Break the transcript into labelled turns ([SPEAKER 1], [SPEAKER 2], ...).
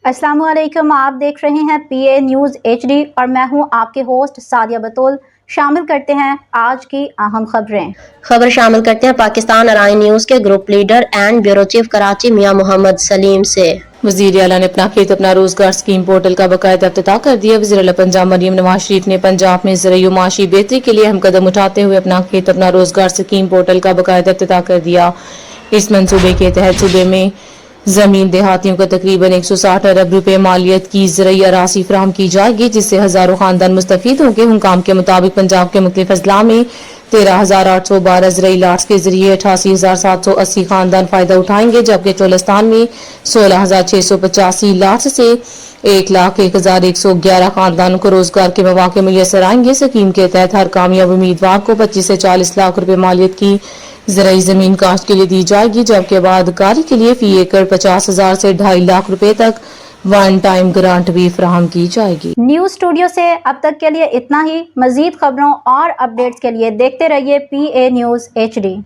[SPEAKER 1] अस्सलाम वालेकुम, आप देख रहे हैं PA न्यूज़ HD और मैं हूं आपके होस्ट सादिया बतूल। शामिल करते हैं आज की अहम खबर
[SPEAKER 2] शामिल करते हैं पाकिस्तान अराइन न्यूज़ के group leader and bureau chief Karachi Mian Mohammad Saleem से।
[SPEAKER 3] वज़ीर आला ने अपना खेत अपना रोजगार स्कीम पोर्टल का बाकायदा इफ्तिताह कर दिया। वज़ीर आला पंजाब मरियम नवाज शरीफ ने पंजाब में ज़राई व माशी बेहतरी के लिए अहम कदम उठाते हुए अपना खेत अपना रोजगार स्कीम पोर्टल का बाकायदा इफ्तिताह कर दिया। इस मंसूबे के तहत सूबे में जमीन देहातियों को तकरीबन 160 अरब रुपए मालियत की ज़राई अरासी फराहम की जाएगी, जिससे हजारों खानदान मुस्तफीद होंगे। हुकाम के मुताबिक पंजाब के मुख्तलिफ अजला में 13,812 ज़राई लाट्स के जरिए 88,780 खानदान फायदा उठाएंगे, जबकि चोलिस्तान में 16,685 लाट्स से 1,01,111 खानदानों को रोजगार के मौके मुयसर आएंगे। स्कीम के तहत हर कामयाब उम्मीदवार को 25 से 40 लाख रुपए मालियत की ज़राई ज़मीन काश्त के लिए दी जाएगी, जबकि बादकारी के लिए फी एकड़ 50,000 से 2.5 लाख रुपए तक वन टाइम ग्रांट भी फराहम की जाएगी।
[SPEAKER 1] न्यूज़ स्टूडियो से अब तक के लिए इतना ही। मज़ीद खबरों और अपडेट्स के लिए देखते रहिए PA न्यूज़ HD।